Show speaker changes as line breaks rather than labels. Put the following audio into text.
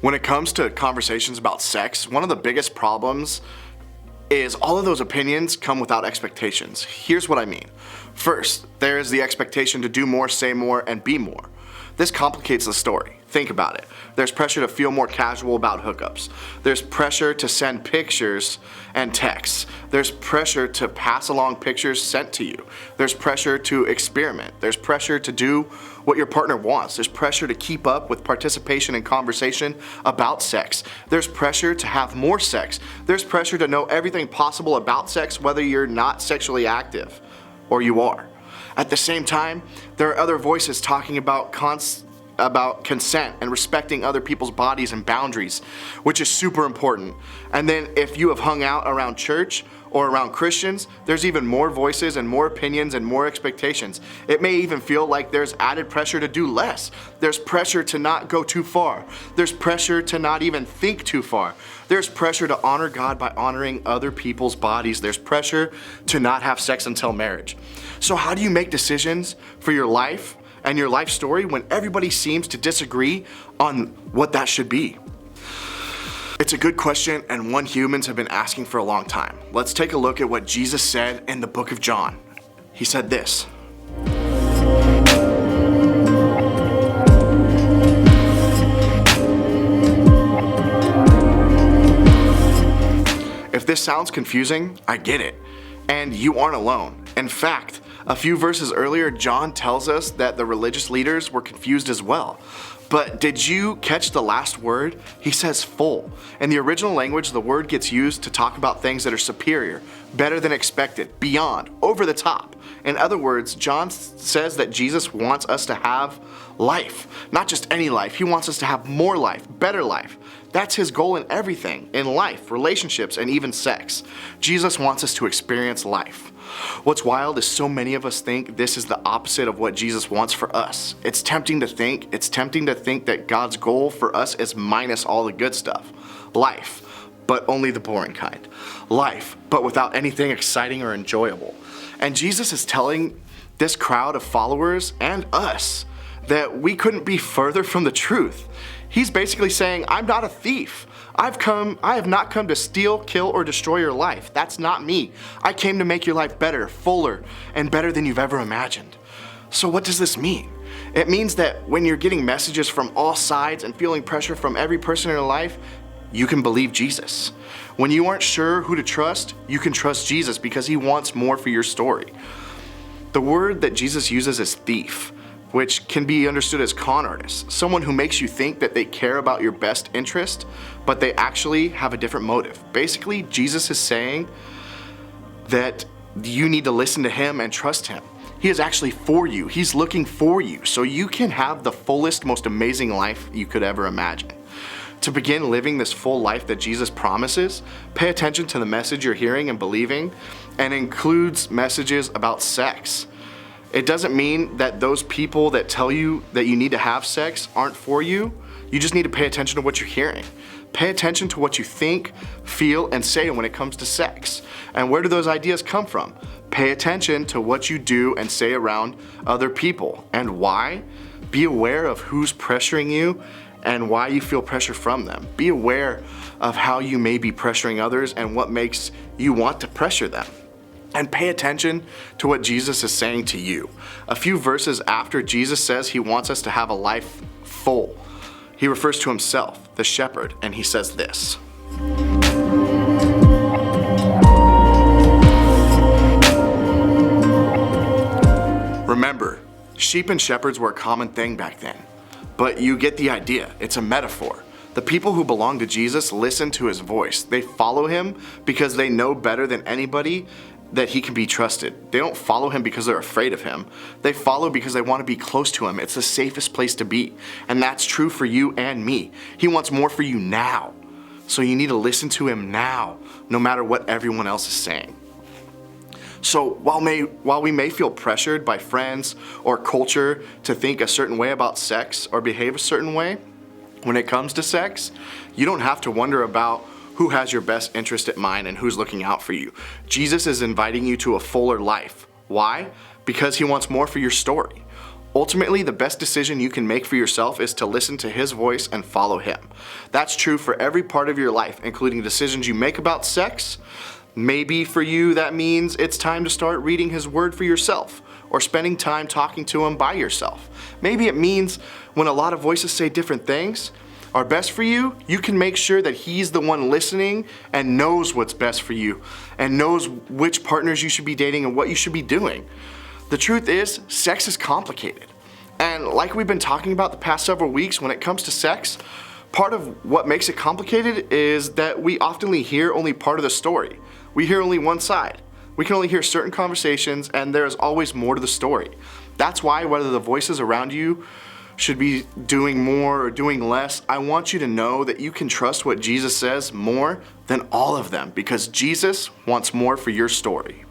When it comes to conversations about sex, one of the biggest problems is all of those opinions come without expectations. Here's what I mean. First, there is the expectation to do more, say more, and be more. This complicates the story. Think about it. There's pressure to feel more casual about hookups. There's pressure to send pictures and texts. There's pressure to pass along pictures sent to you. There's pressure to experiment. There's pressure to do what your partner wants. There's pressure to keep up with participation in conversation about sex. There's pressure to have more sex. There's pressure to know everything possible about sex, whether you're not sexually active or you are. At the same time, there are other voices talking about consent and respecting other people's bodies and boundaries, which is super important. And then if you have hung out around church or around Christians, there's even more voices and more opinions and more expectations. It may even feel like there's added pressure to do less. There's pressure to not go too far. There's pressure to not even think too far. There's pressure to honor God by honoring other people's bodies. There's pressure to not have sex until marriage. So how do you make decisions for your life and your life story when everybody seems to disagree on what that should be? It's a good question and one humans have been asking for a long time. Let's take a look at what Jesus said in the book of John. He said this. If this sounds confusing, I get it. And you aren't alone. In fact, a few verses earlier, John tells us that the religious leaders were confused as well. But did you catch the last word? He says full. In the original language, the word gets used to talk about things that are superior, better than expected, beyond, over the top. In other words, John says that Jesus wants us to have life. Not just any life, he wants us to have more life, better life. That's his goal in everything, in life, relationships, and even sex. Jesus wants us to experience life. What's wild is so many of us think this is the opposite of what Jesus wants for us. It's tempting to think that God's goal for us is minus all the good stuff. Life, but only the boring kind. Life, but without anything exciting or enjoyable. And Jesus is telling this crowd of followers and us that we couldn't be further from the truth. He's basically saying, I'm not a thief. I have not come to steal, kill, or destroy your life. That's not me. I came to make your life better, fuller, and better than you've ever imagined. So what does this mean? It means that when you're getting messages from all sides and feeling pressure from every person in your life, you can believe Jesus. When you aren't sure who to trust, you can trust Jesus because he wants more for your story. The word that Jesus uses is thief, which can be understood as con artist, someone who makes you think that they care about your best interest, but they actually have a different motive. Basically, Jesus is saying that you need to listen to him and trust him. He is actually for you. He's looking for you so you can have the fullest, most amazing life you could ever imagine. To begin living this full life that Jesus promises, pay attention to the message you're hearing and believing, and includes messages about sex. It doesn't mean that those people that tell you that you need to have sex aren't for you. You just need to pay attention to what you're hearing. Pay attention to what you think, feel, and say when it comes to sex. And where do those ideas come from? Pay attention to what you do and say around other people. And why? Be aware of who's pressuring you and why you feel pressure from them. Be aware of how you may be pressuring others and what makes you want to pressure them. And pay attention to what Jesus is saying to you. A few verses after Jesus says he wants us to have a life full, he refers to himself, the shepherd, and he says this. Remember, sheep and shepherds were a common thing back then, but you get the idea. It's a metaphor. The people who belong to Jesus listen to his voice. They follow him because they know better than anybody that he can be trusted. They don't follow him because they're afraid of him. They follow because they want to be close to him. It's the safest place to be. And that's true for you and me. He wants more for you now. So you need to listen to him now, no matter what everyone else is saying. So while we may feel pressured by friends or culture to think a certain way about sex or behave a certain way, when it comes to sex, you don't have to wonder about who has your best interest at mind and who's looking out for you. Jesus is inviting you to a fuller life. Why? Because he wants more for your story. Ultimately, the best decision you can make for yourself is to listen to His voice and follow Him. That's true for every part of your life, including decisions you make about sex. Maybe for you that means it's time to start reading His Word for yourself, or spending time talking to Him by yourself. Maybe it means when a lot of voices say different things are best for you, you can make sure that He's the one listening and knows what's best for you and knows which partners you should be dating and what you should be doing. The truth is, sex is complicated. And like we've been talking about the past several weeks, when it comes to sex, part of what makes it complicated is that we often hear only part of the story. We hear only one side. We can only hear certain conversations, and there is always more to the story. That's why whether the voices around you should be doing more or doing less, I want you to know that you can trust what Jesus says more than all of them, because Jesus wants more for your story.